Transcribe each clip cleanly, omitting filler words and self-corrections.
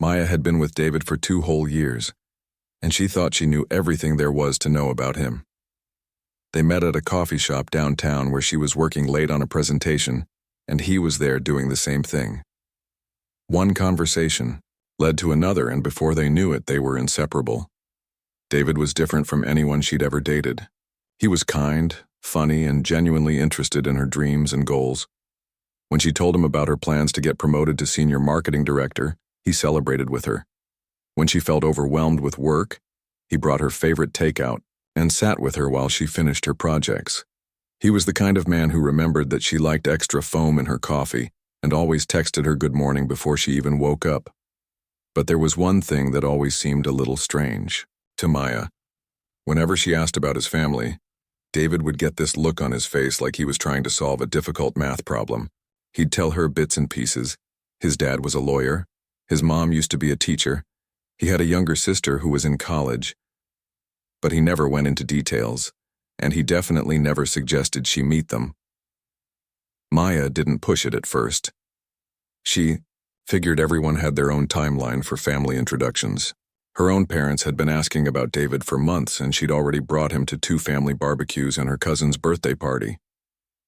Maya had been with David for 2 whole years, and she thought she knew everything there was to know about him. They met at a coffee shop downtown where she was working late on a presentation, and he was there doing the same thing. One conversation led to another, and before they knew it, they were inseparable. David was different from anyone she'd ever dated. He was kind, funny, and genuinely interested in her dreams and goals. When she told him about her plans to get promoted to senior marketing director, he celebrated with her. When she felt overwhelmed with work, he brought her favorite takeout and sat with her while she finished her projects. He was the kind of man who remembered that she liked extra foam in her coffee and always texted her good morning before she even woke up. But there was one thing that always seemed a little strange to Maya. Whenever she asked about his family, David would get this look on his face like he was trying to solve a difficult math problem. He'd tell her bits and pieces. His dad was a lawyer. His mom used to be a teacher. He had a younger sister who was in college. But he never went into details, and he definitely never suggested she meet them. Maya didn't push it at first. She figured everyone had their own timeline for family introductions. Her own parents had been asking about David for months, and she'd already brought him to 2 family barbecues and her cousin's birthday party.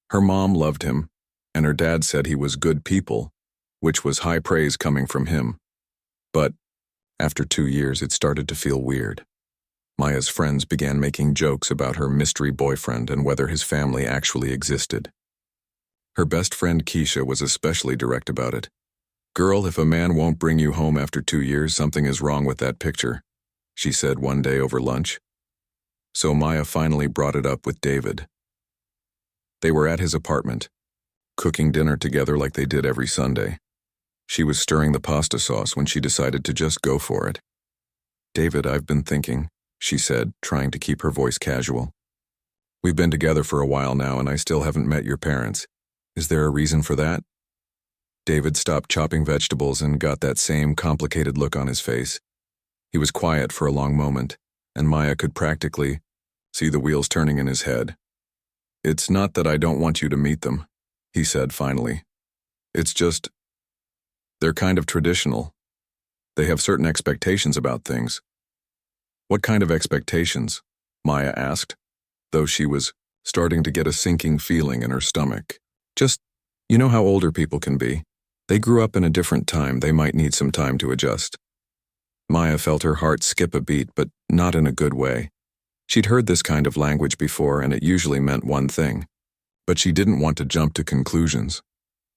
Her mom loved him, and her dad said he was good people, which was high praise coming from him. But after 2 years, it started to feel weird. Maya's friends began making jokes about her mystery boyfriend and whether his family actually existed. Her best friend Keisha was especially direct about it. "Girl, if a man won't bring you home after 2 years, something is wrong with that picture," she said one day over lunch. So Maya finally brought it up with David. They were at his apartment, cooking dinner together like they did every Sunday. She was stirring the pasta sauce when she decided to just go for it. "David, I've been thinking," she said, trying to keep her voice casual. "We've been together for a while now, and I still haven't met your parents. Is there a reason for that?" David stopped chopping vegetables and got that same complicated look on his face. He was quiet for a long moment, and Maya could practically see the wheels turning in his head. "It's not that I don't want you to meet them," he said finally. "It's just, they're kind of traditional. They have certain expectations about things." "What kind of expectations?" Maya asked, though she was starting to get a sinking feeling in her stomach. "Just, you know how older people can be. They grew up in a different time. They might need some time to adjust." Maya felt her heart skip a beat, but not in a good way. She'd heard this kind of language before, and it usually meant one thing. But she didn't want to jump to conclusions.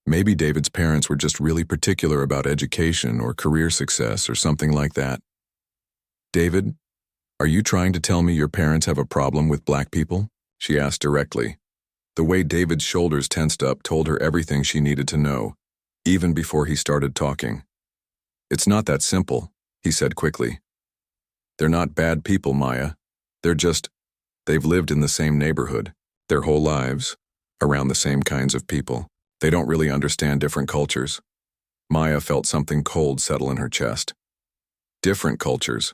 Maybe David's parents were just really particular about education or career success or something like that. "David, are you trying to tell me your parents have a problem with black people?" she asked directly. The way David's shoulders tensed up told her everything she needed to know, even before he started talking. "It's not that simple," he said quickly. "They're not bad people, Maya. They've lived in the same neighborhood, their whole lives, around the same kinds of people. They don't really understand different cultures." Maya felt something cold settle in her chest. Different cultures.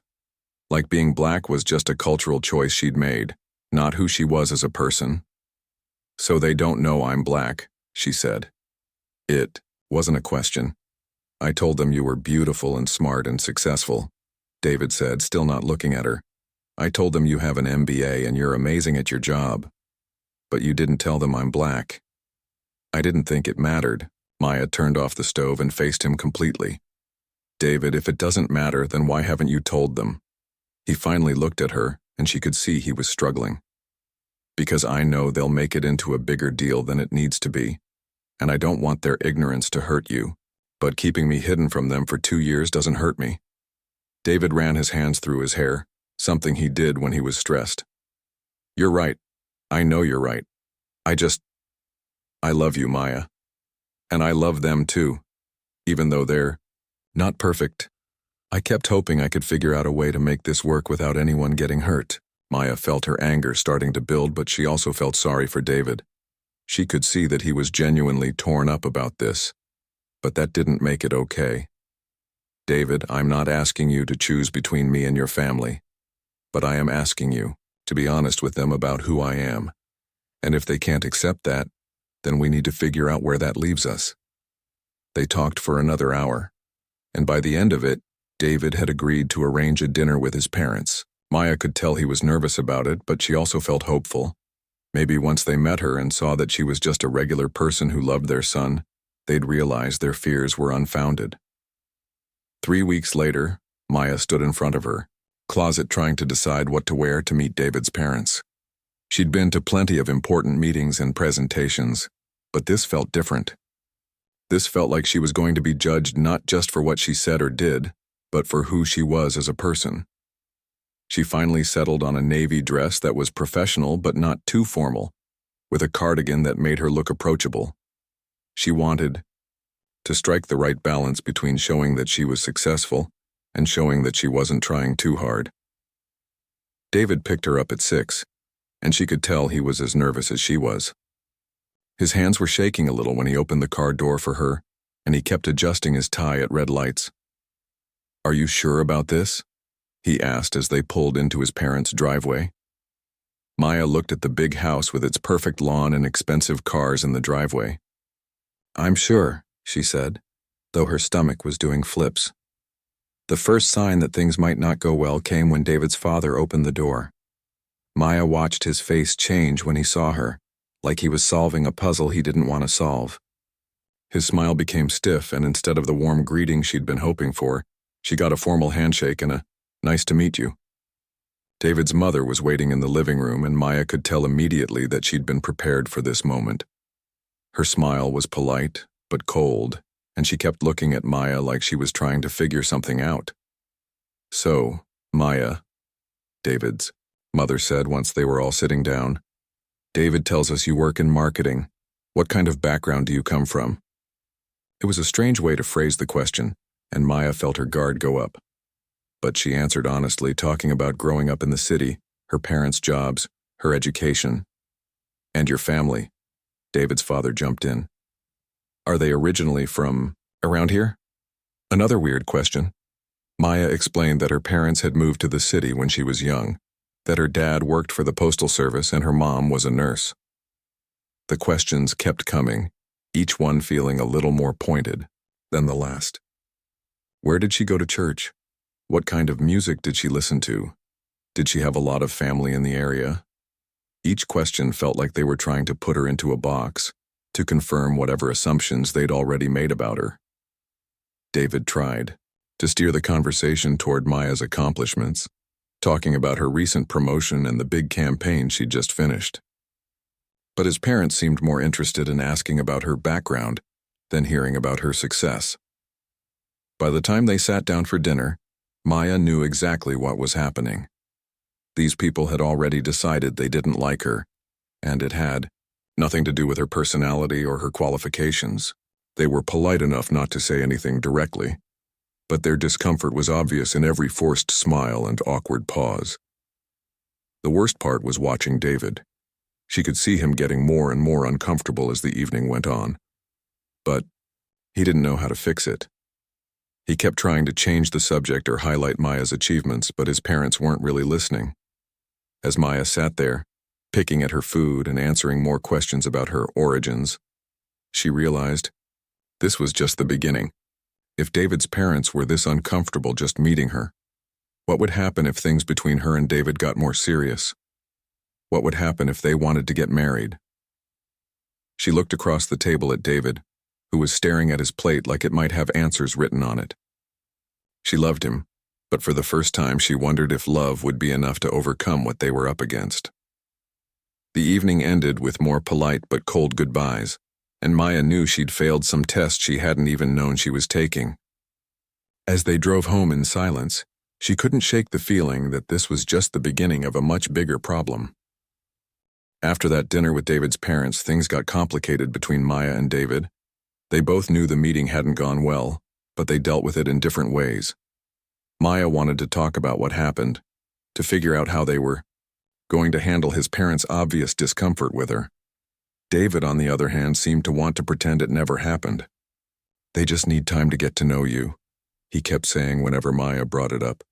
Like being black was just a cultural choice she'd made, not who she was as a person. "So they don't know I'm black," she said. "It wasn't a question. I told them you were beautiful and smart and successful," David said, still not looking at her. "I told them you have an MBA and you're amazing at your job. But you didn't tell them I'm black." "I didn't think it mattered." Maya turned off the stove and faced him completely. "David, if it doesn't matter, then why haven't you told them?" He finally looked at her, and she could see he was struggling. "Because I know they'll make it into a bigger deal than it needs to be, and I don't want their ignorance to hurt you, but keeping me hidden from them for 2 years doesn't hurt me." David ran his hands through his hair, something he did when he was stressed. "You're right. I know you're right. I love you, Maya. And I love them too, even though they're not perfect. I kept hoping I could figure out a way to make this work without anyone getting hurt." Maya felt her anger starting to build, but she also felt sorry for David. She could see that he was genuinely torn up about this, but that didn't make it okay. "David, I'm not asking you to choose between me and your family, but I am asking you to be honest with them about who I am. And if they can't accept that, then we need to figure out where that leaves us." They talked for another hour, and by the end of it, David had agreed to arrange a dinner with his parents. Maya could tell he was nervous about it, but she also felt hopeful. Maybe once they met her and saw that she was just a regular person who loved their son, they'd realize their fears were unfounded. 3 weeks later, Maya stood in front of her closet trying to decide what to wear to meet David's parents. She'd been to plenty of important meetings and presentations, but this felt different. This felt like she was going to be judged not just for what she said or did, but for who she was as a person. She finally settled on a navy dress that was professional but not too formal, with a cardigan that made her look approachable. She wanted to strike the right balance between showing that she was successful and showing that she wasn't trying too hard. David picked her up at 6, and she could tell he was as nervous as she was. His hands were shaking a little when he opened the car door for her, and he kept adjusting his tie at red lights. "Are you sure about this?" he asked as they pulled into his parents' driveway. Maya looked at the big house with its perfect lawn and expensive cars in the driveway. "I'm sure," she said, though her stomach was doing flips. The first sign that things might not go well came when David's father opened the door. Maya watched his face change when he saw her, like he was solving a puzzle he didn't want to solve. His smile became stiff, and instead of the warm greeting she'd been hoping for, she got a formal handshake and a "nice to meet you." David's mother was waiting in the living room, and Maya could tell immediately that she'd been prepared for this moment. Her smile was polite, but cold, and she kept looking at Maya like she was trying to figure something out. "So, Maya," David's mother said once they were all sitting down, "David tells us you work in marketing. What kind of background do you come from?" It was a strange way to phrase the question, and Maya felt her guard go up. But she answered honestly, talking about growing up in the city, her parents' jobs, her education. "And your family?" David's father jumped in. "Are they originally from around here?" Another weird question. Maya explained that her parents had moved to the city when she was young, that her dad worked for the postal service and her mom was a nurse. The questions kept coming, each one feeling a little more pointed than the last. Where did she go to church? What kind of music did she listen to? Did she have a lot of family in the area? Each question felt like they were trying to put her into a box, to confirm whatever assumptions they'd already made about her. David tried to steer the conversation toward Maya's accomplishments, talking about her recent promotion and the big campaign she'd just finished. But his parents seemed more interested in asking about her background than hearing about her success. By the time they sat down for dinner, Maya knew exactly what was happening. These people had already decided they didn't like her, and it had nothing to do with her personality or her qualifications. They were polite enough not to say anything directly, but their discomfort was obvious in every forced smile and awkward pause. The worst part was watching David. She could see him getting more and more uncomfortable as the evening went on. But he didn't know how to fix it. He kept trying to change the subject or highlight Maya's achievements, but his parents weren't really listening. As Maya sat there, picking at her food and answering more questions about her origins, she realized this was just the beginning. If David's parents were this uncomfortable just meeting her, what would happen if things between her and David got more serious? What would happen if they wanted to get married? She looked across the table at David, who was staring at his plate like it might have answers written on it. She loved him, but for the first time she wondered if love would be enough to overcome what they were up against. The evening ended with more polite but cold goodbyes, and Maya knew she'd failed some tests she hadn't even known she was taking. As they drove home in silence, she couldn't shake the feeling that this was just the beginning of a much bigger problem. After that dinner with David's parents, things got complicated between Maya and David. They both knew the meeting hadn't gone well, but they dealt with it in different ways. Maya wanted to talk about what happened, to figure out how they were going to handle his parents' obvious discomfort with her. David, on the other hand, seemed to want to pretend it never happened. "They just need time to get to know you," he kept saying whenever Maya brought it up.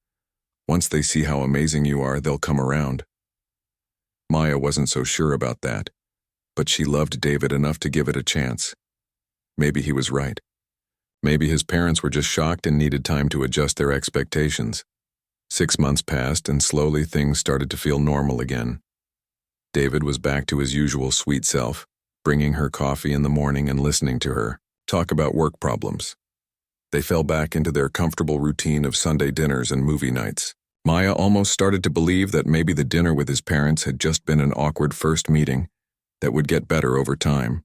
"Once they see how amazing you are, they'll come around." Maya wasn't so sure about that, but she loved David enough to give it a chance. Maybe he was right. Maybe his parents were just shocked and needed time to adjust their expectations. 6 months passed, and slowly things started to feel normal again. David was back to his usual sweet self, bringing her coffee in the morning and listening to her talk about work problems. They fell back into their comfortable routine of Sunday dinners and movie nights. Maya almost started to believe that maybe the dinner with his parents had just been an awkward first meeting that would get better over time.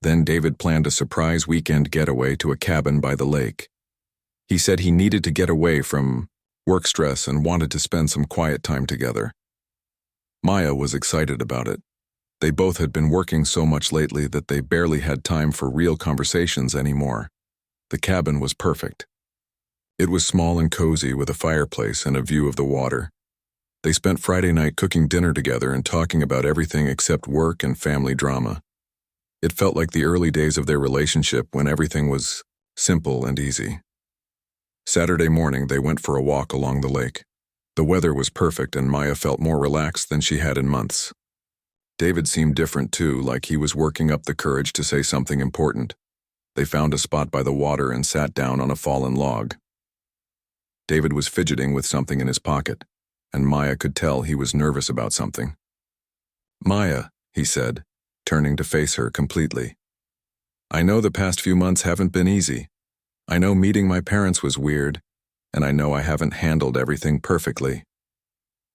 Then David planned a surprise weekend getaway to a cabin by the lake. He said he needed to get away from work stress and wanted to spend some quiet time together. Maya was excited about it. They both had been working so much lately that they barely had time for real conversations anymore. The cabin was perfect. It was small and cozy with a fireplace and a view of the water. They spent Friday night cooking dinner together and talking about everything except work and family drama. It felt like the early days of their relationship when everything was simple and easy. Saturday morning, they went for a walk along the lake. The weather was perfect and Maya felt more relaxed than she had in months. David seemed different too, like he was working up the courage to say something important. They found a spot by the water and sat down on a fallen log. David was fidgeting with something in his pocket, and Maya could tell he was nervous about something. "Maya," he said, turning to face her completely. "I know the past few months haven't been easy. I know meeting my parents was weird, and I know I haven't handled everything perfectly."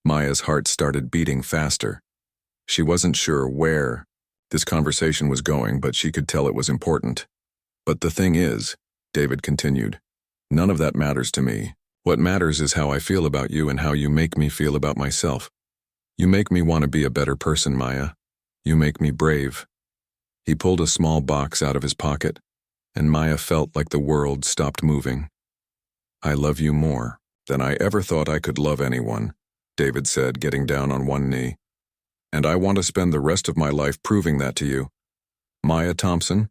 Maya's heart started beating faster. She wasn't sure where this conversation was going, but she could tell it was important. "But the thing is," David continued, "none of that matters to me. What matters is how I feel about you and how you make me feel about myself. You make me want to be a better person, Maya. You make me brave." He pulled a small box out of his pocket, and Maya felt like the world stopped moving. "I love you more than I ever thought I could love anyone," David said, getting down on one knee. "And I want to spend the rest of my life proving that to you. Maya Thompson,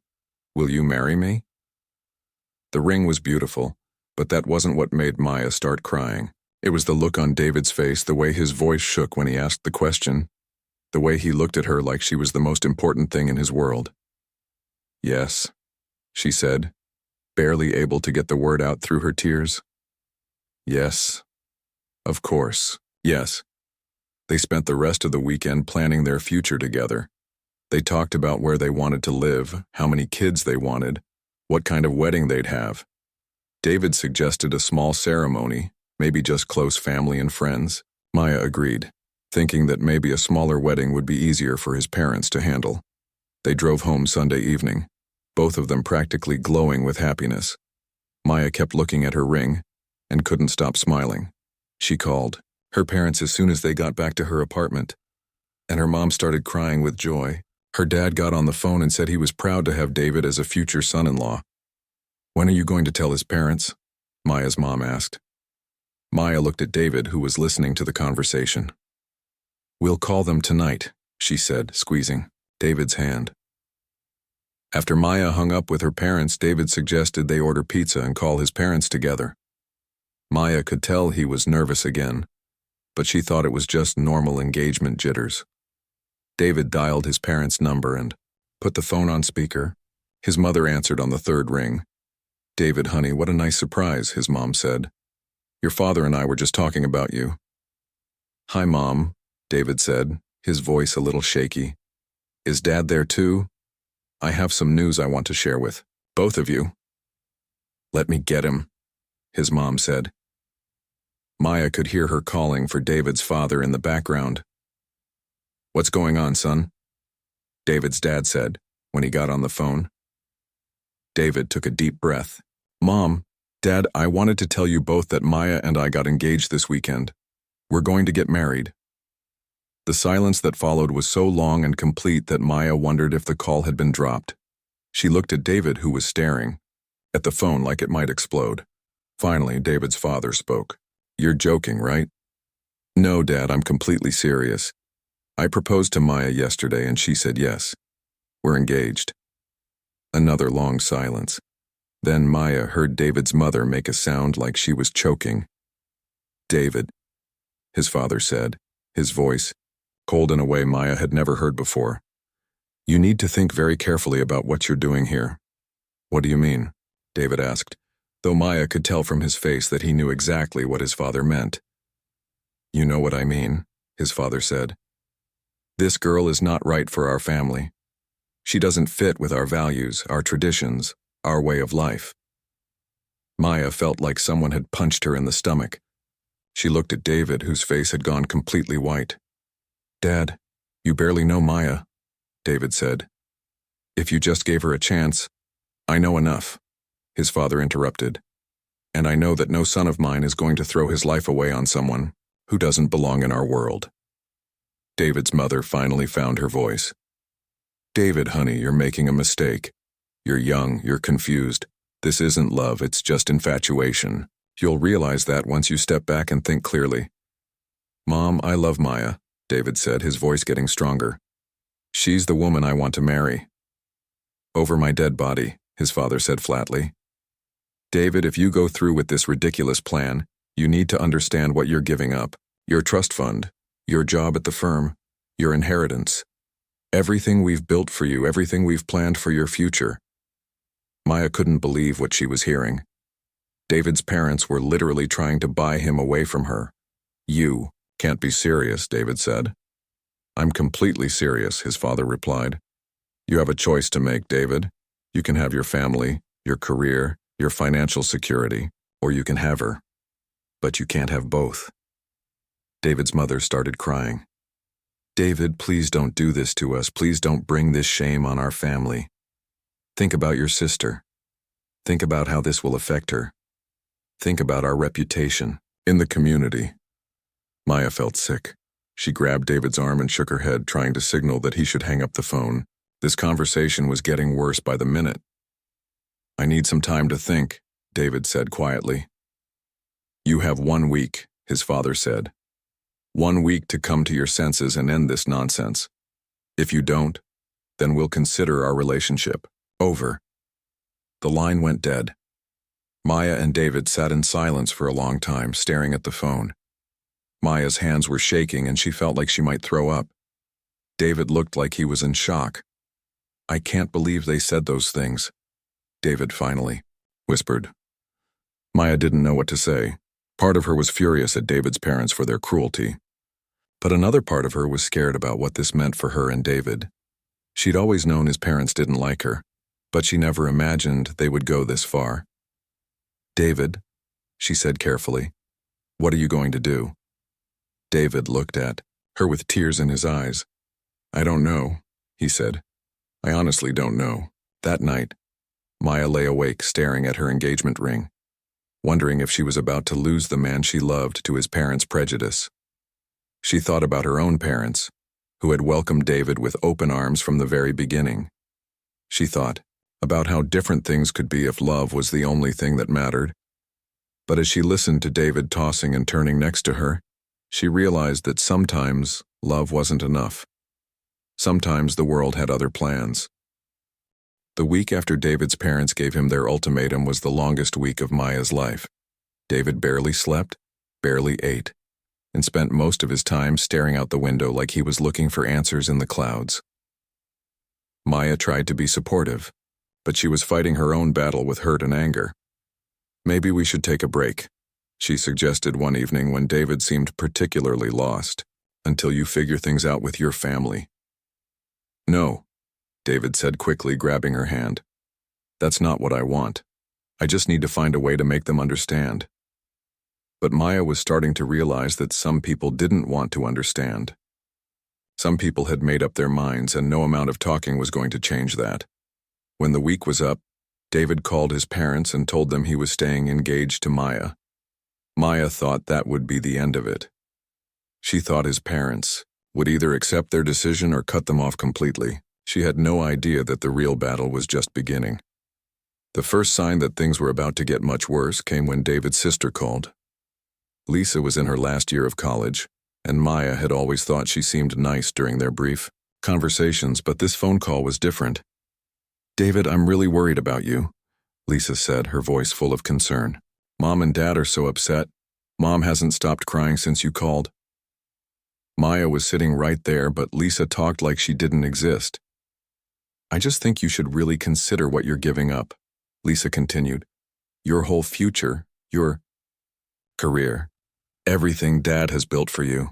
will you marry me?" The ring was beautiful, but that wasn't what made Maya start crying. It was the look on David's face, the way his voice shook when he asked the question, the way he looked at her like she was the most important thing in his world. "Yes," she said, barely able to get the word out through her tears. "Yes. Of course. Yes." They spent the rest of the weekend planning their future together. They talked about where they wanted to live, how many kids they wanted, what kind of wedding they'd have. David suggested a small ceremony, maybe just close family and friends. Maya agreed, thinking that maybe a smaller wedding would be easier for his parents to handle. They drove home Sunday evening, both of them practically glowing with happiness. Maya kept looking at her ring and couldn't stop smiling. She called her parents as soon as they got back to her apartment, and her mom started crying with joy. Her dad got on the phone and said he was proud to have David as a future son-in-law. "When are you going to tell his parents?" Maya's mom asked. Maya looked at David, who was listening to the conversation. "We'll call them tonight," she said, squeezing David's hand. After Maya hung up with her parents, David suggested they order pizza and call his parents together. Maya could tell he was nervous again, but she thought it was just normal engagement jitters. David dialed his parents' number and put the phone on speaker. His mother answered on the third ring. "David, honey, what a nice surprise," his mom said. "Your father and I were just talking about you." "Hi, Mom," David said, his voice a little shaky. "Is Dad there too? I have some news I want to share with both of you." "Let me get him," his mom said. Maya could hear her calling for David's father in the background. "What's going on, son?" David's dad said when he got on the phone. David took a deep breath. "Mom, Dad, I wanted to tell you both that Maya and I got engaged this weekend. We're going to get married." The silence that followed was so long and complete that Maya wondered if the call had been dropped. She looked at David, who was staring at the phone like it might explode. Finally, David's father spoke. "You're joking, right?" "No, Dad, I'm completely serious. I proposed to Maya yesterday and she said yes. We're engaged." Another long silence. Then Maya heard David's mother make a sound like she was choking. "David," his father said, his voice cold in a way Maya had never heard before. "You need to think very carefully about what you're doing here." "What do you mean?" David asked, though Maya could tell from his face that he knew exactly what his father meant. You know what I mean, his father said. This girl is not right for our family. She doesn't fit with our values, our traditions, our way of life. Maya felt like someone had punched her in the stomach. She looked at David, whose face had gone completely white. Dad, you barely know Maya, David said. If you just gave her a chance. I know enough, his father interrupted. And I know that no son of mine is going to throw his life away on someone who doesn't belong in our world. David's mother finally found her voice. David, honey, you're making a mistake. You're young, you're confused. This isn't love, it's just infatuation. You'll realize that once you step back and think clearly. Mom, I love Maya, David said, his voice getting stronger. She's the woman I want to marry. Over my dead body, his father said flatly. David, if you go through with this ridiculous plan, you need to understand what you're giving up. Your trust fund, your job at the firm, your inheritance. Everything we've built for you, everything we've planned for your future. Maya couldn't believe what she was hearing. David's parents were literally trying to buy him away from her. You can't be serious, David said. I'm completely serious, his father replied. You have a choice to make, David. You can have your family, your career, your financial security, or you can have her. But you can't have both. David's mother started crying. David, please don't do this to us. Please don't bring this shame on our family. Think about your sister. Think about how this will affect her. Think about our reputation in the community. Maya felt sick. She grabbed David's arm and shook her head, trying to signal that he should hang up the phone. This conversation was getting worse by the minute. I need some time to think, David said quietly. You have 1 week, his father said. 1 week to come to your senses and end this nonsense. If you don't, then we'll consider our relationship over. The line went dead. Maya and David sat in silence for a long time, staring at the phone. Maya's hands were shaking and she felt like she might throw up. David looked like he was in shock. I can't believe they said those things, David finally whispered. Maya didn't know what to say. Part of her was furious at David's parents for their cruelty. But another part of her was scared about what this meant for her and David. She'd always known his parents didn't like her, but she never imagined they would go this far. David, she said carefully, what are you going to do? David looked at her with tears in his eyes. I don't know, he said. I honestly don't know. That night, Maya lay awake staring at her engagement ring, wondering if she was about to lose the man she loved to his parents' prejudice. She thought about her own parents, who had welcomed David with open arms from the very beginning. She thought about how different things could be if love was the only thing that mattered. But as she listened to David tossing and turning next to her, she realized that sometimes love wasn't enough. Sometimes the world had other plans. The week after David's parents gave him their ultimatum was the longest week of Maya's life. David barely slept, barely ate, and spent most of his time staring out the window like he was looking for answers in the clouds. Maya tried to be supportive, but she was fighting her own battle with hurt and anger. Maybe we should take a break, she suggested one evening when David seemed particularly lost, until you figure things out with your family. No, David said quickly, grabbing her hand. That's not what I want. I just need to find a way to make them understand. But Maya was starting to realize that some people didn't want to understand. Some people had made up their minds, and no amount of talking was going to change that. When the week was up, David called his parents and told them he was staying engaged to Maya. Maya thought that would be the end of it. She thought his parents would either accept their decision or cut them off completely. She had no idea that the real battle was just beginning. The first sign that things were about to get much worse came when David's sister called. Lisa was in her last year of college, and Maya had always thought she seemed nice during their brief conversations, but this phone call was different. David, I'm really worried about you, Lisa said, her voice full of concern. Mom and Dad are so upset. Mom hasn't stopped crying since you called. Maya was sitting right there, but Lisa talked like she didn't exist. I just think you should really consider what you're giving up, Lisa continued. Your whole future, your career, everything Dad has built for you.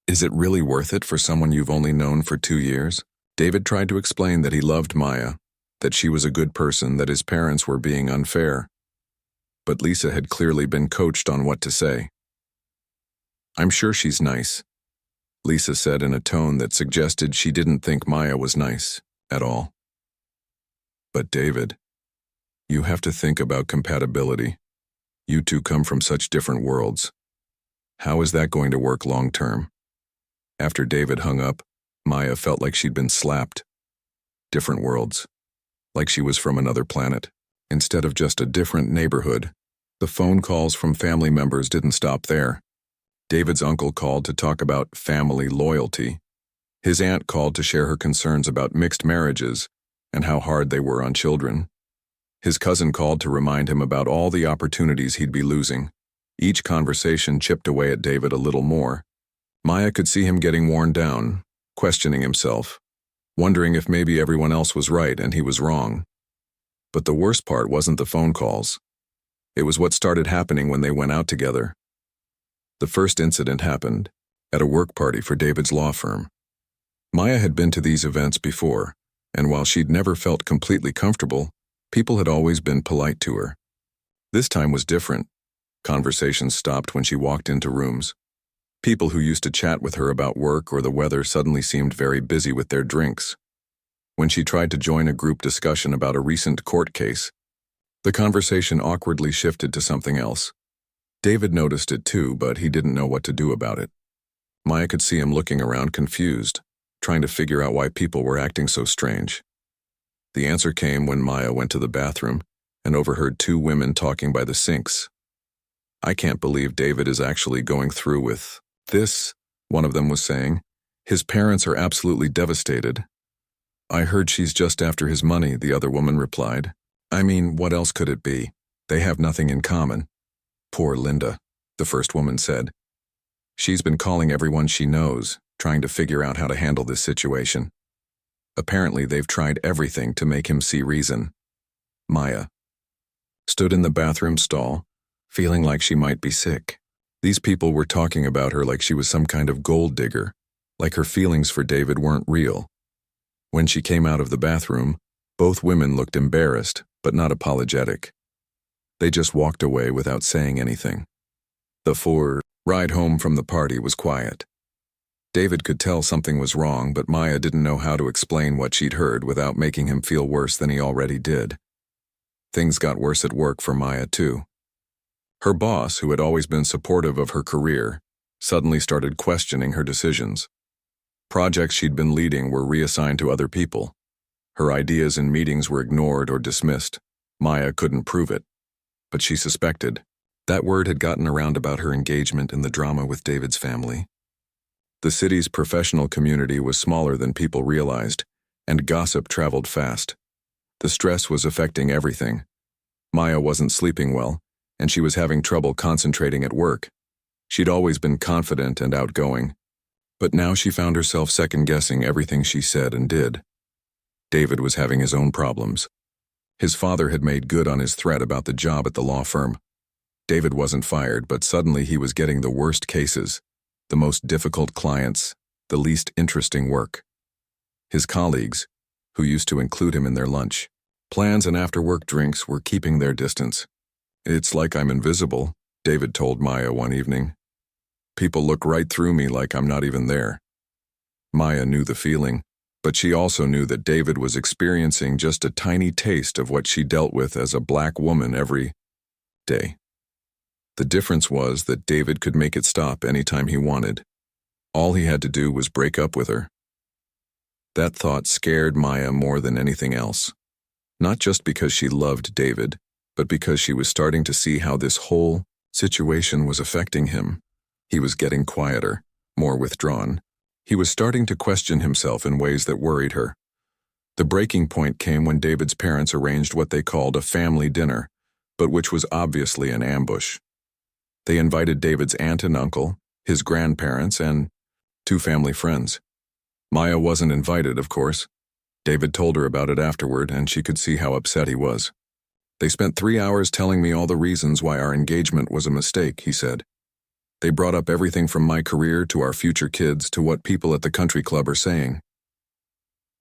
Is it really worth it for someone you've only known for 2 years? David tried to explain that he loved Maya, that she was a good person, that his parents were being unfair. But Lisa had clearly been coached on what to say. I'm sure she's nice, Lisa said in a tone that suggested she didn't think Maya was nice at all. But David, you have to think about compatibility. You two come from such different worlds. How is that going to work long term? After David hung up, Maya felt like she'd been slapped. Different worlds. Like she was from another planet, instead of just a different neighborhood. The phone calls from family members didn't stop there. David's uncle called to talk about family loyalty. His aunt called to share her concerns about mixed marriages and how hard they were on children. His cousin called to remind him about all the opportunities he'd be losing. Each conversation chipped away at David a little more. Maya could see him getting worn down, questioning himself, wondering if maybe everyone else was right and he was wrong. But the worst part wasn't the phone calls. It was what started happening when they went out together. The first incident happened at a work party for David's law firm. Maya had been to these events before, and while she'd never felt completely comfortable, people had always been polite to her. This time was different. Conversations stopped when she walked into rooms. People who used to chat with her about work or the weather suddenly seemed very busy with their drinks. When she tried to join a group discussion about a recent court case, the conversation awkwardly shifted to something else. David noticed it too, but he didn't know what to do about it. Maya could see him looking around confused, trying to figure out why people were acting so strange. The answer came when Maya went to the bathroom and overheard 2 women talking by the sinks. I can't believe David is actually going through with this, one of them was saying. His parents are absolutely devastated. I heard she's just after his money, the other woman replied. I mean, what else could it be? They have nothing in common. Poor Linda, the first woman said. She's been calling everyone she knows, trying to figure out how to handle this situation. Apparently, they've tried everything to make him see reason. Maya stood in the bathroom stall, feeling like she might be sick. These people were talking about her like she was some kind of gold digger, like her feelings for David weren't real. When she came out of the bathroom, both women looked embarrassed, but not apologetic. They just walked away without saying anything. The ride home from the party was quiet. David could tell something was wrong, but Maya didn't know how to explain what she'd heard without making him feel worse than he already did. Things got worse at work for Maya, too. Her boss, who had always been supportive of her career, suddenly started questioning her decisions. Projects she'd been leading were reassigned to other people. Her ideas in meetings were ignored or dismissed. Maya couldn't prove it, but she suspected. That word had gotten around about her engagement in the drama with David's family. The city's professional community was smaller than people realized, and gossip traveled fast. The stress was affecting everything. Maya wasn't sleeping well, and she was having trouble concentrating at work. She'd always been confident and outgoing, but now she found herself second-guessing everything she said and did. David was having his own problems. His father had made good on his threat about the job at the law firm. David wasn't fired, but suddenly he was getting the worst cases, the most difficult clients, the least interesting work. His colleagues, who used to include him in their lunch, plans and after-work drinks, were keeping their distance. It's like I'm invisible, David told Maya one evening. People look right through me like I'm not even there. Maya knew the feeling, but she also knew that David was experiencing just a tiny taste of what she dealt with as a black woman every day. The difference was that David could make it stop anytime he wanted. All he had to do was break up with her. That thought scared Maya more than anything else. Not just because she loved David, but because she was starting to see how this whole situation was affecting him. He was getting quieter, more withdrawn. He was starting to question himself in ways that worried her. The breaking point came when David's parents arranged what they called a family dinner, but which was obviously an ambush. They invited David's aunt and uncle, his grandparents, and 2 family friends. Maya wasn't invited, of course. David told her about it afterward, and she could see how upset he was. They spent 3 hours telling me all the reasons why our engagement was a mistake, he said. They brought up everything from my career to our future kids to what people at the country club are saying.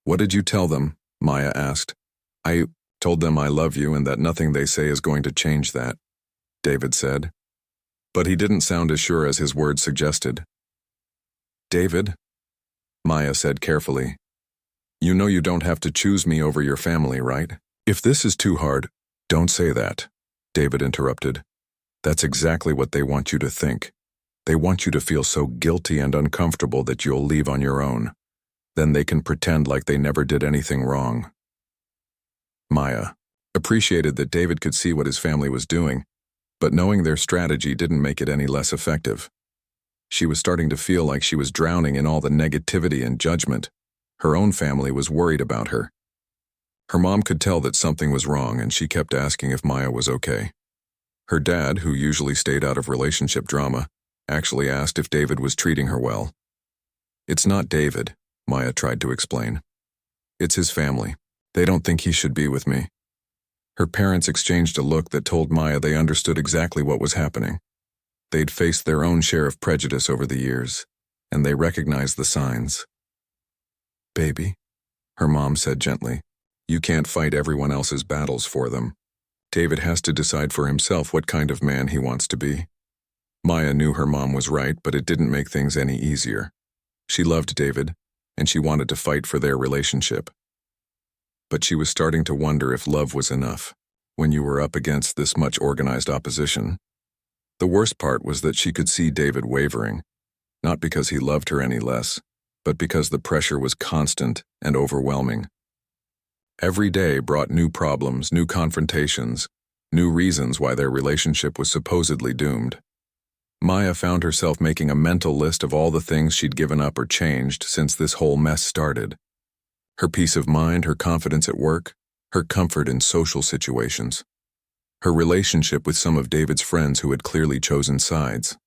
What did you tell them? Maya asked. I told them I love you and that nothing they say is going to change that, David said. But he didn't sound as sure as his words suggested. David, Maya said carefully, you know you don't have to choose me over your family, right? If this is too hard, don't say that, David interrupted. That's exactly what they want you to think. They want you to feel so guilty and uncomfortable that you'll leave on your own. Then they can pretend like they never did anything wrong. Maya appreciated that David could see what his family was doing, but knowing their strategy didn't make it any less effective. She was starting to feel like she was drowning in all the negativity and judgment. Her own family was worried about her. Her mom could tell that something was wrong, and she kept asking if Maya was okay. Her dad, who usually stayed out of relationship drama, actually asked if David was treating her well. It's not David, Maya tried to explain. It's his family. They don't think he should be with me. Her parents exchanged a look that told Maya they understood exactly what was happening. They'd faced their own share of prejudice over the years, and they recognized the signs. Baby, her mom said gently, you can't fight everyone else's battles for them. David has to decide for himself what kind of man he wants to be. Maya knew her mom was right, but it didn't make things any easier. She loved David, and she wanted to fight for their relationship. But she was starting to wonder if love was enough when you were up against this much organized opposition. The worst part was that she could see David wavering, not because he loved her any less, but because the pressure was constant and overwhelming. Every day brought new problems, new confrontations, new reasons why their relationship was supposedly doomed. Maya found herself making a mental list of all the things she'd given up or changed since this whole mess started. Her peace of mind, her confidence at work, her comfort in social situations, her relationship with some of David's friends who had clearly chosen sides.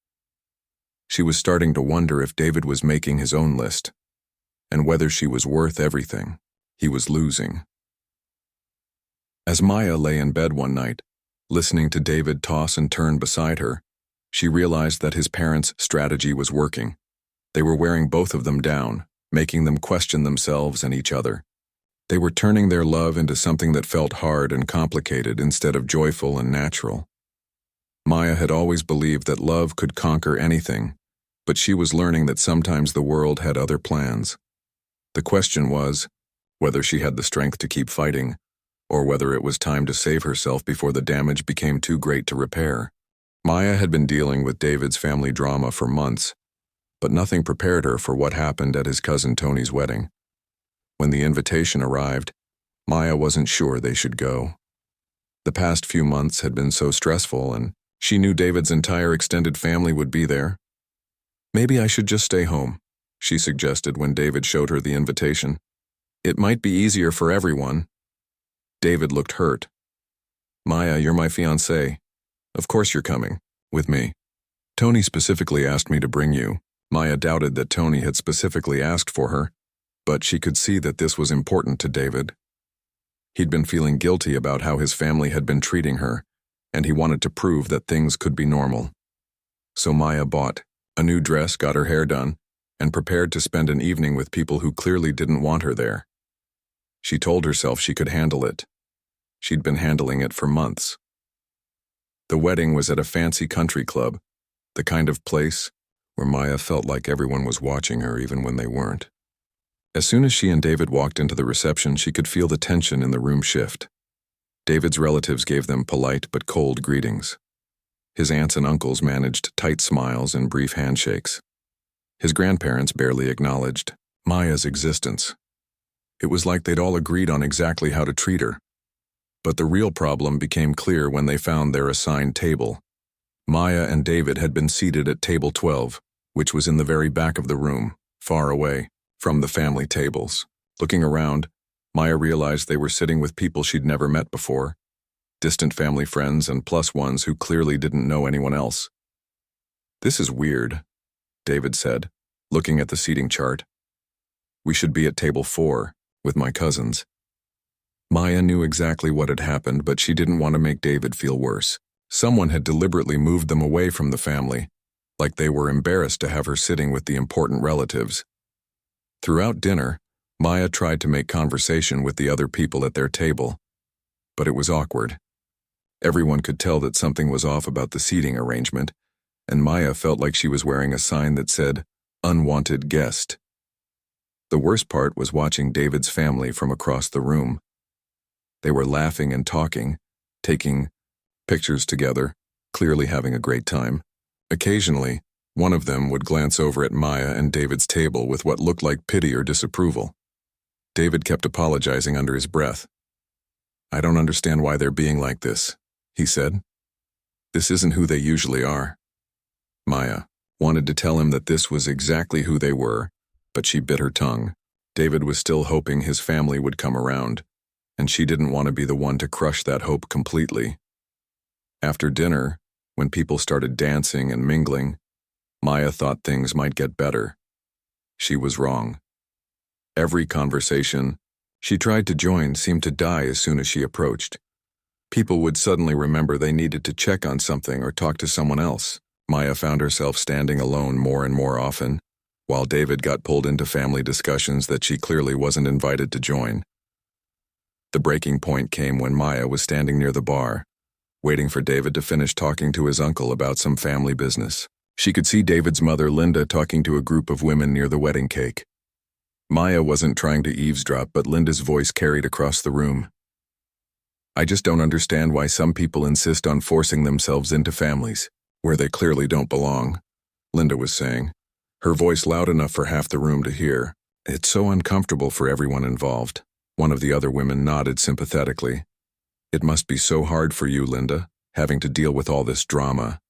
She was starting to wonder if David was making his own list, and whether she was worth everything he was losing. As Maya lay in bed one night, listening to David toss and turn beside her, she realized that his parents' strategy was working. They were wearing both of them down, making them question themselves and each other. They were turning their love into something that felt hard and complicated instead of joyful and natural. Maya had always believed that love could conquer anything, but she was learning that sometimes the world had other plans. The question was whether she had the strength to keep fighting, or whether it was time to save herself before the damage became too great to repair. Maya had been dealing with David's family drama for months, but nothing prepared her for what happened at his cousin Tony's wedding. When the invitation arrived, Maya wasn't sure they should go. The past few months had been so stressful, and she knew David's entire extended family would be there. Maybe I should just stay home, she suggested when David showed her the invitation. It might be easier for everyone. David looked hurt. Maya, you're my fiancée. Of course you're coming, with me. Tony specifically asked me to bring you. Maya doubted that Tony had specifically asked for her, but she could see that this was important to David. He'd been feeling guilty about how his family had been treating her, and he wanted to prove that things could be normal. So Maya bought a new dress, got her hair done, and prepared to spend an evening with people who clearly didn't want her there. She told herself she could handle it. She'd been handling it for months. The wedding was at a fancy country club, the kind of place where Maya felt like everyone was watching her even when they weren't. As soon as she and David walked into the reception, she could feel the tension in the room shift. David's relatives gave them polite but cold greetings. His aunts and uncles managed tight smiles and brief handshakes. His grandparents barely acknowledged Maya's existence. It was like they'd all agreed on exactly how to treat her. But the real problem became clear when they found their assigned table. Maya and David had been seated at table 12, which was in the very back of the room, far away from the family tables. Looking around, Maya realized they were sitting with people she'd never met before, distant family friends and plus ones who clearly didn't know anyone else. This is weird, David said, looking at the seating chart. We should be at table 4, with my cousins. Maya knew exactly what had happened, but she didn't want to make David feel worse. Someone had deliberately moved them away from the family, like they were embarrassed to have her sitting with the important relatives. Throughout dinner, Maya tried to make conversation with the other people at their table, but it was awkward. Everyone could tell that something was off about the seating arrangement, and Maya felt like she was wearing a sign that said, "Unwanted guest." The worst part was watching David's family from across the room. They were laughing and talking, taking pictures together, clearly having a great time. Occasionally, one of them would glance over at Maya and David's table with what looked like pity or disapproval. David kept apologizing under his breath. "I don't understand why they're being like this," he said. "This isn't who they usually are." Maya wanted to tell him that this was exactly who they were, but she bit her tongue. David was still hoping his family would come around, and she didn't want to be the one to crush that hope completely. After dinner, when people started dancing and mingling, Maya thought things might get better. She was wrong. Every conversation she tried to join seemed to die as soon as she approached. People would suddenly remember they needed to check on something or talk to someone else. Maya found herself standing alone more and more often, while David got pulled into family discussions that she clearly wasn't invited to join. The breaking point came when Maya was standing near the bar, waiting for David to finish talking to his uncle about some family business. She could see David's mother, Linda, talking to a group of women near the wedding cake. Maya wasn't trying to eavesdrop, but Linda's voice carried across the room. "I just don't understand why some people insist on forcing themselves into families where they clearly don't belong," Linda was saying, her voice loud enough for half the room to hear. "It's so uncomfortable for everyone involved." One of the other women nodded sympathetically. "It must be so hard for you, Linda, having to deal with all this drama."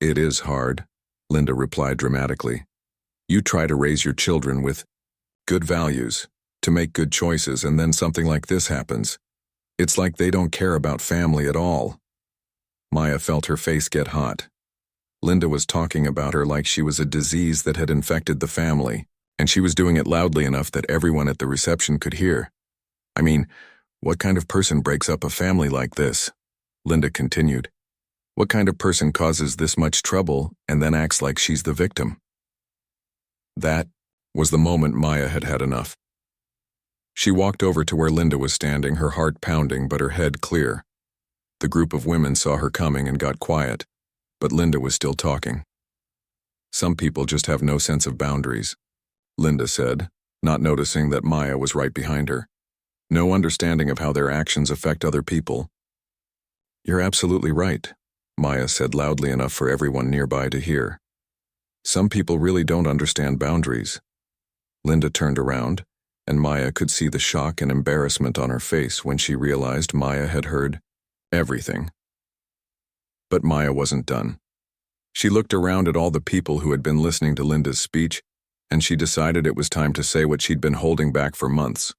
"It is hard," Linda replied dramatically. "You try to raise your children with good values, to make good choices, and then something like this happens. It's like they don't care about family at all." Maya felt her face get hot. Linda was talking about her like she was a disease that had infected the family, and she was doing it loudly enough that everyone at the reception could hear. "I mean, what kind of person breaks up a family like this?" Linda continued. "What kind of person causes this much trouble and then acts like she's the victim?" That was the moment Maya had had enough. She walked over to where Linda was standing, her heart pounding but her head clear. The group of women saw her coming and got quiet, but Linda was still talking. "Some people just have no sense of boundaries," Linda said, not noticing that Maya was right behind her. "No understanding of how their actions affect other people." "You're absolutely right," Maya said loudly enough for everyone nearby to hear. "Some people really don't understand boundaries." Linda turned around, and Maya could see the shock and embarrassment on her face when she realized Maya had heard everything. But Maya wasn't done. She looked around at all the people who had been listening to Linda's speech, and she decided it was time to say what she'd been holding back for months.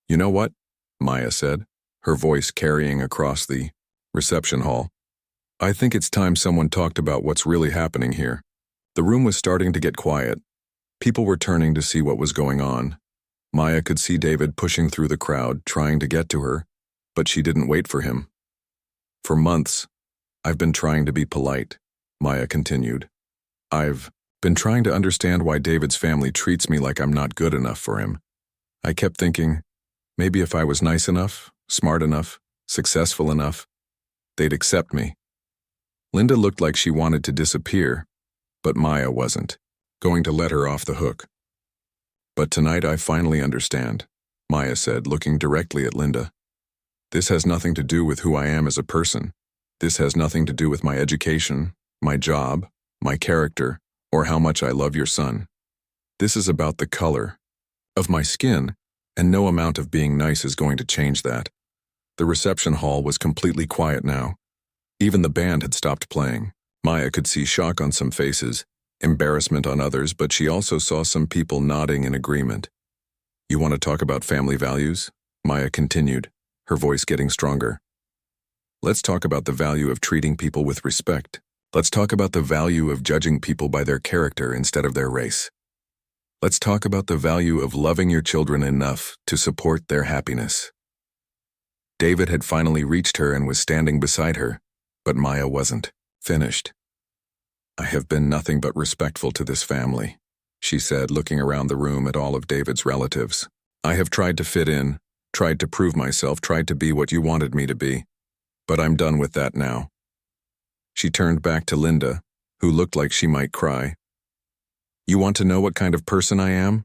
"You know what?" Maya said, her voice carrying across the reception hall. "I think it's time someone talked about what's really happening here." The room was starting to get quiet. People were turning to see what was going on. Maya could see David pushing through the crowd, trying to get to her, but she didn't wait for him. "For months, I've been trying to be polite," Maya continued. "I've been trying to understand why David's family treats me like I'm not good enough for him. I kept thinking, maybe if I was nice enough, smart enough, successful enough, they'd accept me." Linda looked like she wanted to disappear, but Maya wasn't going to let her off the hook. "But tonight I finally understand," Maya said, looking directly at Linda. "This has nothing to do with who I am as a person. This has nothing to do with my education, my job, my character, or how much I love your son. This is about the color of my skin, and no amount of being nice is going to change that." The reception hall was completely quiet now. Even the band had stopped playing. Maya could see shock on some faces, embarrassment on others, but she also saw some people nodding in agreement. "You want to talk about family values?" Maya continued, her voice getting stronger. "Let's talk about the value of treating people with respect. Let's talk about the value of judging people by their character instead of their race. Let's talk about the value of loving your children enough to support their happiness. David had finally reached her and was standing beside her, but Maya wasn't finished. I have been nothing but respectful to this family, she said, looking around the room at all of David's relatives. I have tried to fit in, tried to prove myself, tried to be what you wanted me to be, but I'm done with that now. She turned back to Linda, who looked like she might cry. You want to know what kind of person I am?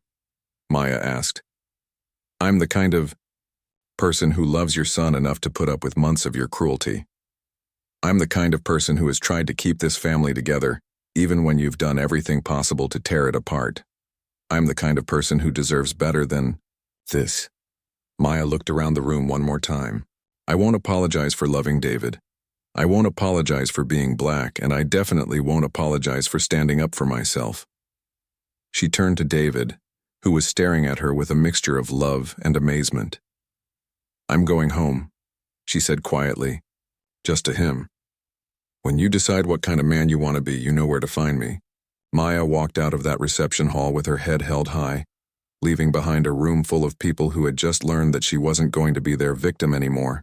Maya asked. I'm the kind of person who loves your son enough to put up with months of your cruelty. I'm the kind of person who has tried to keep this family together, even when you've done everything possible to tear it apart. I'm the kind of person who deserves better than this. Maya looked around the room one more time. I won't apologize for loving David. I won't apologize for being black, and I definitely won't apologize for standing up for myself. She turned to David, who was staring at her with a mixture of love and amazement. I'm going home, she said quietly, just to him. When you decide what kind of man you want to be, you know where to find me. Maya walked out of that reception hall with her head held high, leaving behind a room full of people who had just learned that she wasn't going to be their victim anymore.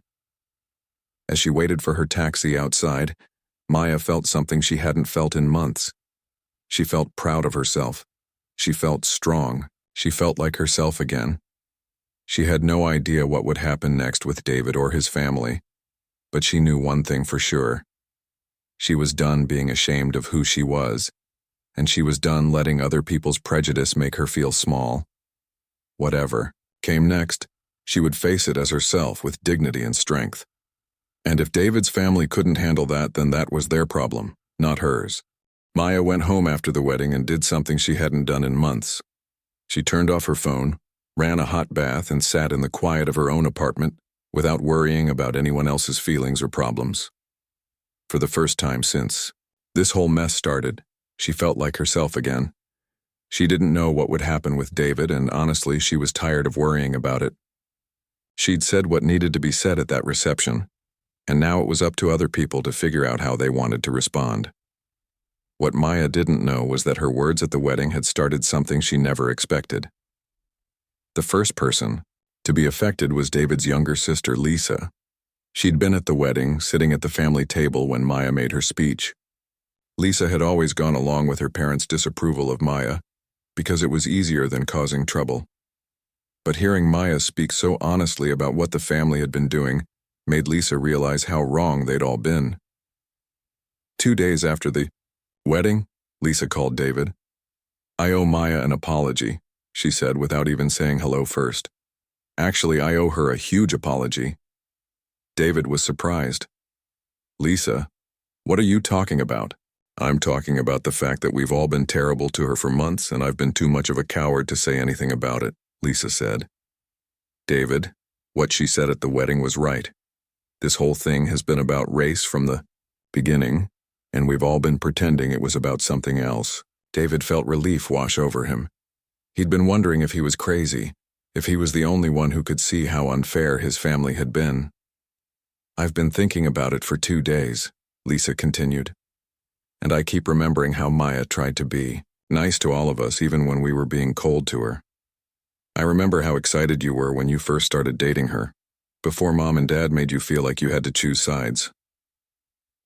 As she waited for her taxi outside, Maya felt something she hadn't felt in months. She felt proud of herself. She felt strong. She felt like herself again. She had no idea what would happen next with David or his family, but she knew one thing for sure. She was done being ashamed of who she was, and she was done letting other people's prejudice make her feel small. Whatever came next, she would face it as herself with dignity and strength. And if David's family couldn't handle that, then that was their problem, not hers. Maya went home after the wedding and did something she hadn't done in months. She turned off her phone, ran a hot bath, and sat in the quiet of her own apartment without worrying about anyone else's feelings or problems. For the first time since this whole mess started, she felt like herself again. She didn't know what would happen with David, and honestly, she was tired of worrying about it. She'd said what needed to be said at that reception, and now it was up to other people to figure out how they wanted to respond. What Maya didn't know was that her words at the wedding had started something she never expected. The first person to be affected was David's younger sister, Lisa. She'd been at the wedding, sitting at the family table when Maya made her speech. Lisa had always gone along with her parents' disapproval of Maya because it was easier than causing trouble. But hearing Maya speak so honestly about what the family had been doing made Lisa realize how wrong they'd all been. 2 days after the wedding, Lisa called David. I owe Maya an apology, she said without even saying hello first. Actually, I owe her a huge apology. David was surprised. Lisa, what are you talking about? I'm talking about the fact that we've all been terrible to her for months, and I've been too much of a coward to say anything about it, Lisa said. David, what she said at the wedding was right. This whole thing has been about race from the beginning, and we've all been pretending it was about something else. David felt relief wash over him. He'd been wondering if he was crazy, if he was the only one who could see how unfair his family had been. I've been thinking about it for 2 days, Lisa continued. And I keep remembering how Maya tried to be nice to all of us even when we were being cold to her. I remember how excited you were when you first started dating her, before Mom and Dad made you feel like you had to choose sides.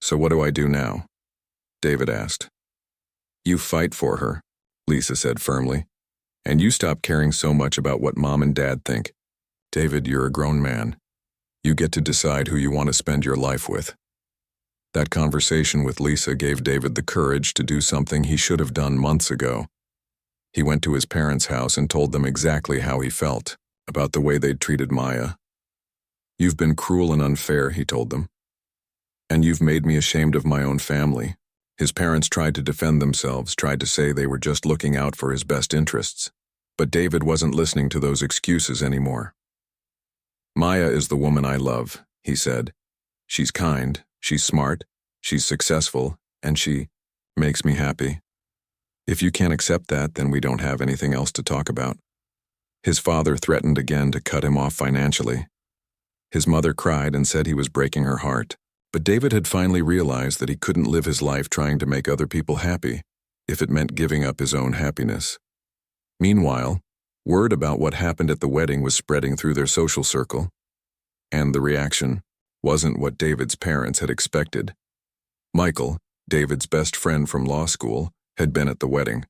So what do I do now? David asked. You fight for her, Lisa said firmly, and you stop caring so much about what Mom and Dad think. David, you're a grown man. You get to decide who you want to spend your life with. That conversation with Lisa gave David the courage to do something he should have done months ago. He went to his parents' house and told them exactly how he felt about the way they'd treated Maya. You've been cruel and unfair, he told them. And you've made me ashamed of my own family. His parents tried to defend themselves, tried to say they were just looking out for his best interests. But David wasn't listening to those excuses anymore. Maya is the woman I love, he said. She's kind, she's smart, she's successful, and she makes me happy. If you can't accept that, then we don't have anything else to talk about. His father threatened again to cut him off financially. His mother cried and said he was breaking her heart. But David had finally realized that he couldn't live his life trying to make other people happy if it meant giving up his own happiness. Meanwhile, word about what happened at the wedding was spreading through their social circle, and the reaction wasn't what David's parents had expected. Michael, David's best friend from law school, had been at the wedding.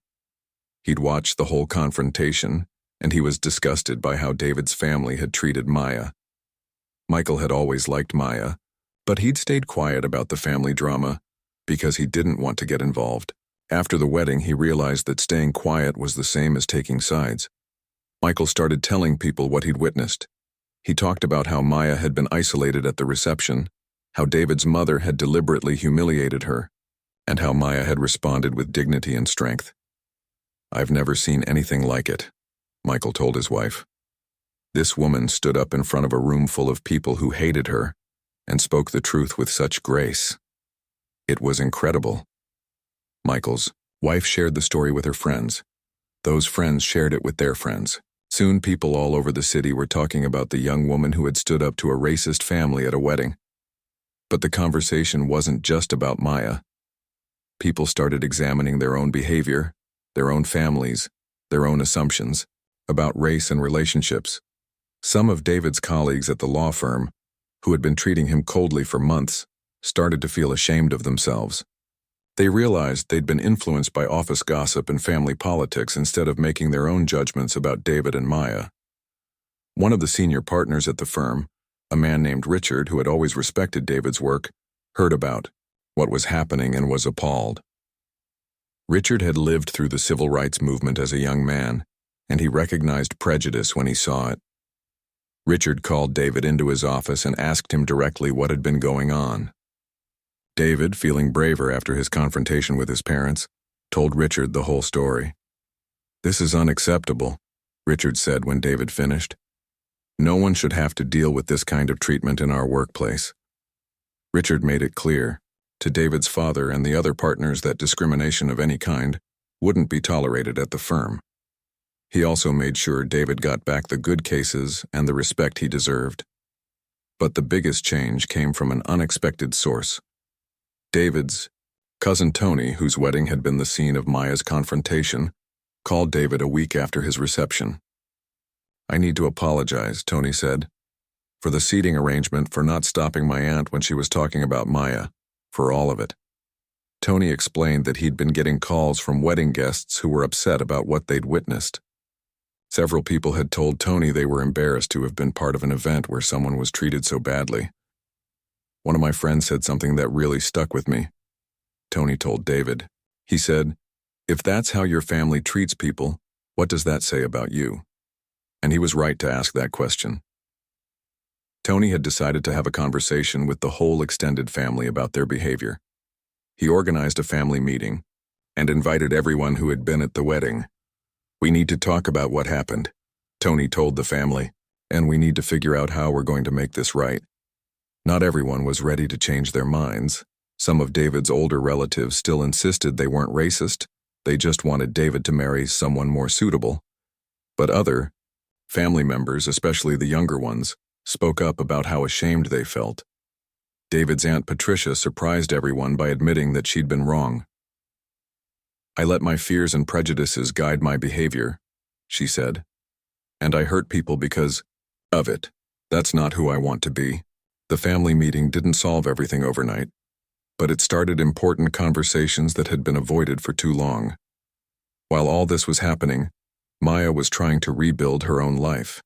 He'd watched the whole confrontation, and he was disgusted by how David's family had treated Maya. Michael had always liked Maya, but he'd stayed quiet about the family drama because he didn't want to get involved. After the wedding, he realized that staying quiet was the same as taking sides. Michael started telling people what he'd witnessed. He talked about how Maya had been isolated at the reception, how David's mother had deliberately humiliated her, and how Maya had responded with dignity and strength. "I've never seen anything like it," Michael told his wife. "This woman stood up in front of a room full of people who hated her and spoke the truth with such grace. It was incredible." Michael's wife shared the story with her friends. Those friends shared it with their friends. Soon people all over the city were talking about the young woman who had stood up to a racist family at a wedding. But the conversation wasn't just about Maya. People started examining their own behavior, their own families, their own assumptions about race and relationships. Some of David's colleagues at the law firm, who had been treating him coldly for months, started to feel ashamed of themselves. They realized they'd been influenced by office gossip and family politics instead of making their own judgments about David and Maya. One of the senior partners at the firm, a man named Richard who had always respected David's work, heard about what was happening and was appalled. Richard had lived through the civil rights movement as a young man, and he recognized prejudice when he saw it. Richard called David into his office and asked him directly what had been going on. David, feeling braver after his confrontation with his parents, told Richard the whole story. "This is unacceptable," Richard said when David finished. "No one should have to deal with this kind of treatment in our workplace." Richard made it clear to David's father and the other partners that discrimination of any kind wouldn't be tolerated at the firm. He also made sure David got back the good cases and the respect he deserved. But the biggest change came from an unexpected source. David's cousin Tony, whose wedding had been the scene of Maya's confrontation, called David a week after his reception. "I need to apologize," Tony said, "for the seating arrangement, for not stopping my aunt when she was talking about Maya, for all of it." Tony explained that he'd been getting calls from wedding guests who were upset about what they'd witnessed. Several people had told Tony they were embarrassed to have been part of an event where someone was treated so badly. "One of my friends said something that really stuck with me," Tony told David. He said, "If that's how your family treats people, what does that say about you?" And he was right to ask that question. Tony had decided to have a conversation with the whole extended family about their behavior. He organized a family meeting and invited everyone who had been at the wedding. "We need to talk about what happened," Tony told the family, "and we need to figure out how we're going to make this right." Not everyone was ready to change their minds. Some of David's older relatives still insisted they weren't racist, they just wanted David to marry someone more suitable. But other family members, especially the younger ones, spoke up about how ashamed they felt. David's Aunt Patricia surprised everyone by admitting that she'd been wrong. "I let my fears and prejudices guide my behavior," she said, "and I hurt people because of it. That's not who I want to be." The family meeting didn't solve everything overnight, but it started important conversations that had been avoided for too long. While all this was happening, Maya was trying to rebuild her own life.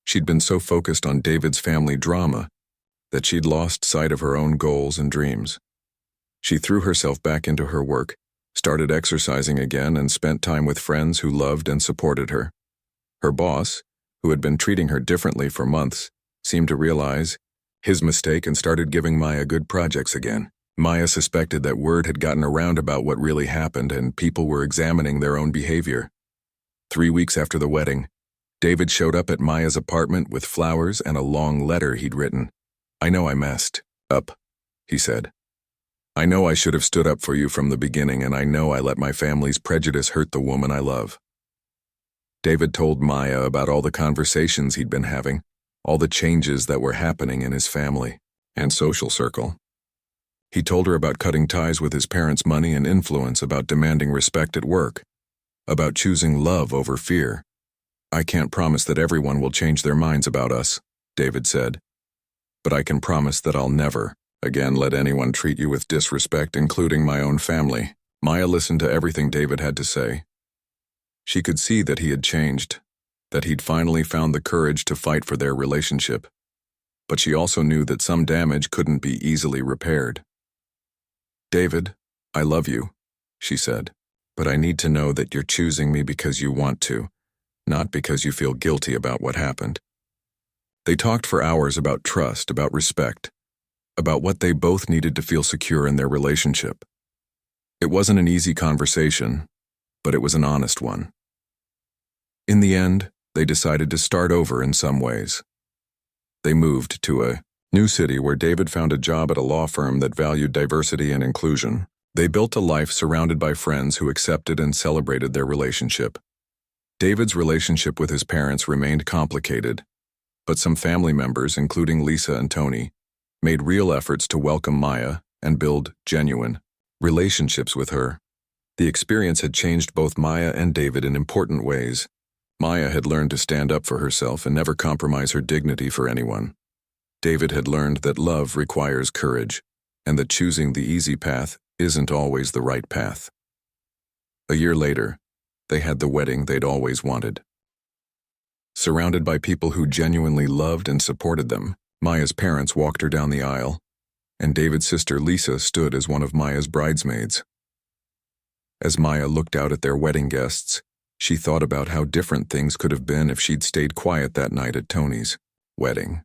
She'd been so focused on David's family drama that she'd lost sight of her own goals and dreams. She threw herself back into her work, started exercising again, and spent time with friends who loved and supported her. Her boss, who had been treating her differently for months, seemed to realize his mistake and started giving Maya good projects again. Maya suspected that word had gotten around about what really happened and people were examining their own behavior. 3 weeks after the wedding, David showed up at Maya's apartment with flowers and a long letter he'd written. "I know I messed up," he said. "I know I should have stood up for you from the beginning, and I know I let my family's prejudice hurt the woman I love." David told Maya about all the conversations he'd been having, all the changes that were happening in his family and social circle. He told her about cutting ties with his parents' money and influence, about demanding respect at work, about choosing love over fear. "I can't promise that everyone will change their minds about us," David said. "But I can promise that I'll never, again, let anyone treat you with disrespect, including my own family." Maya listened to everything David had to say. She could see that he had changed, that he'd finally found the courage to fight for their relationship. But she also knew that some damage couldn't be easily repaired. "David, I love you," she said, "but I need to know that you're choosing me because you want to, not because you feel guilty about what happened." They talked for hours about trust, about respect, about what they both needed to feel secure in their relationship. It wasn't an easy conversation, but it was an honest one. In the end, they decided to start over in some ways. They moved to a new city where David found a job at a law firm that valued diversity and inclusion. They built a life surrounded by friends who accepted and celebrated their relationship. David's relationship with his parents remained complicated, but some family members, including Lisa and Tony, made real efforts to welcome Maya and build genuine relationships with her. The experience had changed both Maya and David in important ways. Maya had learned to stand up for herself and never compromise her dignity for anyone. David had learned that love requires courage, and that choosing the easy path isn't always the right path. A year later, they had the wedding they'd always wanted. Surrounded by people who genuinely loved and supported them, Maya's parents walked her down the aisle, and David's sister Lisa stood as one of Maya's bridesmaids. As Maya looked out at their wedding guests, she thought about how different things could have been if she'd stayed quiet that night at Tony's wedding.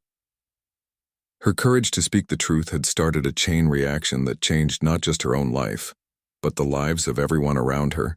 Her courage to speak the truth had started a chain reaction that changed not just her own life, but the lives of everyone around her.